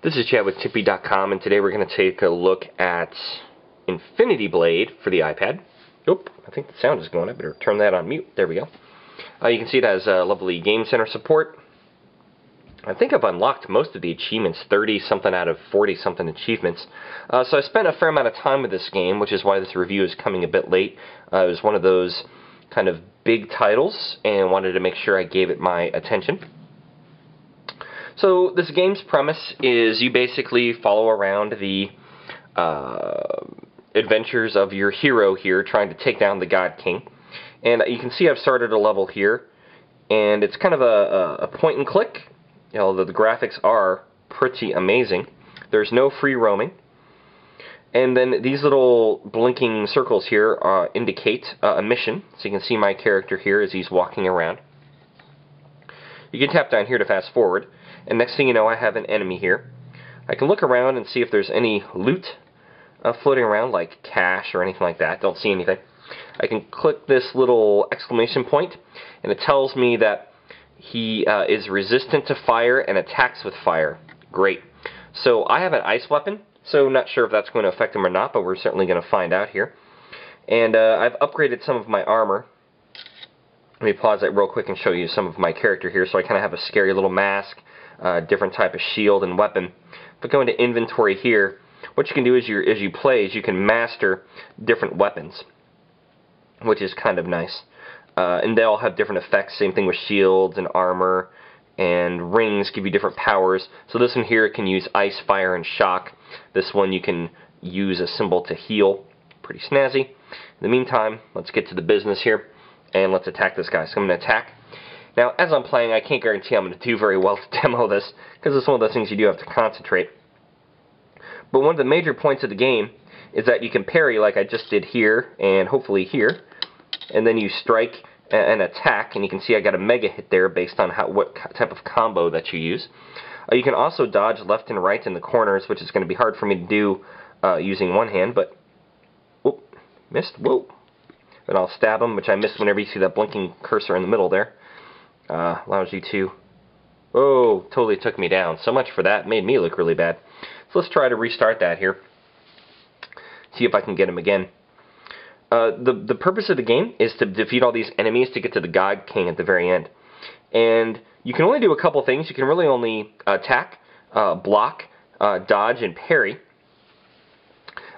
This is Chad with Tippy.com, and today we're going to take a look at Infinity Blade for the iPad. Oop, I think the sound is going. I better turn that on mute. There we go. You can see it has lovely Game Center support. I think I've unlocked most of the achievements, 30-something out of 40-something achievements. So I spent a fair amount of time with this game, which is why this review is coming a bit late. It was one of those kind of big titles, and wanted to make sure I gave it my attention. So this game's premise is you basically follow around the adventures of your hero here, trying to take down the God King. And you can see I've started a level here, and it's kind of a point and click. You know, the graphics are pretty amazing. There's no free roaming. And then these little blinking circles here indicate a mission. So you can see my character here as he's walking around. You can tap down here to fast forward. And next thing you know, I have an enemy here. I can look around and see if there's any loot floating around, like cash or anything like that. Don't see anything. I can click this little exclamation point, and it tells me that he is resistant to fire and attacks with fire. Great. So I have an ice weapon, so not sure if that's going to affect him or not, but we're certainly going to find out here. And I've upgraded some of my armor. Let me pause that real quick and show you some of my character here. So I kind of have a scary little mask, different type of shield and weapon. If I go into inventory here, what you can do is as you play is you can master different weapons, which is kind of nice. And they all have different effects. Same thing with shields and armor, and rings give you different powers. So this one here can use ice, fire, and shock. This one you can use a symbol to heal. Pretty snazzy. In the meantime, let's get to the business here, and let's attack this guy. So I'm going to attack. Now, as I'm playing, I can't guarantee I'm going to do very well to demo this, because it's one of those things you do have to concentrate. But one of the major points of the game is that you can parry like I just did here, and hopefully here, and then you strike and attack, and you can see I got a mega hit there based on what type of combo that you use. You can also dodge left and right in the corners, which is going to be hard for me to do using one hand, but whoop, missed, whoa. And I'll stab him, which I missed whenever you see that blinking cursor in the middle there. Allows you to... Oh, totally took me down. So much for that. Made me look really bad. So let's try to restart that here. See if I can get him again. The purpose of the game is to defeat all these enemies to get to the God King at the very end. And you can only do a couple things. You can really only attack, block, dodge, and parry.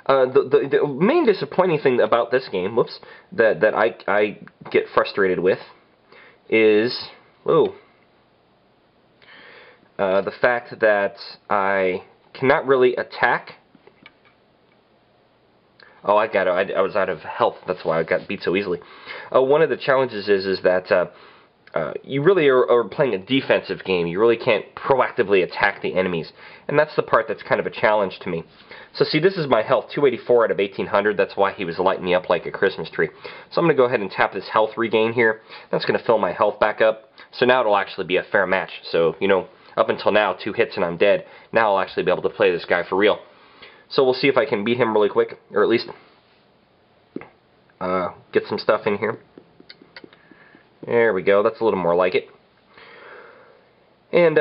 The main disappointing thing about this game, whoops, that I get frustrated with is, the fact that I cannot really attack. Oh, I was out of health. That's why I got beat so easily. One of the challenges is that you really are playing a defensive game. You really can't proactively attack the enemies. And that's the part that's kind of a challenge to me. So see, this is my health, 284 out of 1800. That's why he was lighting me up like a Christmas tree. So I'm going to go ahead and tap this health regain here. That's going to fill my health back up. So now it'll actually be a fair match. So, you know, up until now, 2 hits and I'm dead. Now I'll actually be able to play this guy for real. So we'll see if I can beat him really quick, or at least get some stuff in here. There we go. That's a little more like it. And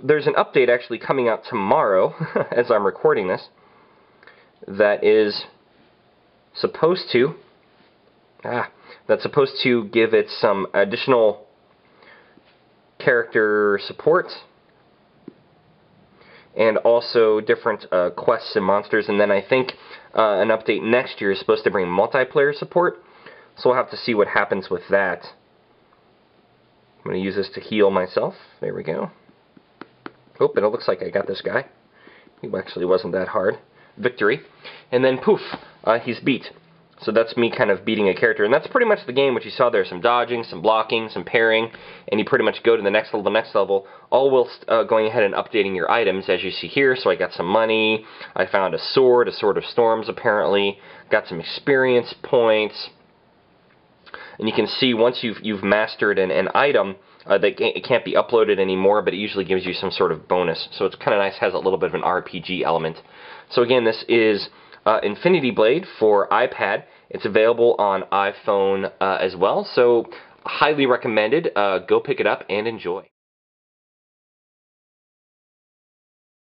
there's an update actually coming out tomorrow, as I'm recording this, that is supposed to give it some additional character support, and also different quests and monsters. And then I think an update next year is supposed to bring multiplayer support. So we'll have to see what happens with that. I'm going to use this to heal myself. There we go. Oh, and it looks like I got this guy. He actually wasn't that hard. Victory. And then poof, he's beat. So that's me kind of beating a character. And that's pretty much the game, what you saw there. Some dodging, some blocking, some parrying. And you pretty much go to the next level, all whilst going ahead and updating your items, as you see here. So I got some money. I found a sword of storms, apparently. Got some experience points. And you can see once you've mastered an item, it can't be uploaded anymore, but it usually gives you some sort of bonus. So it's kind of nice, has a little bit of an RPG element. So again, this is Infinity Blade for iPad. It's available on iPhone as well, so highly recommended. Go pick it up and enjoy.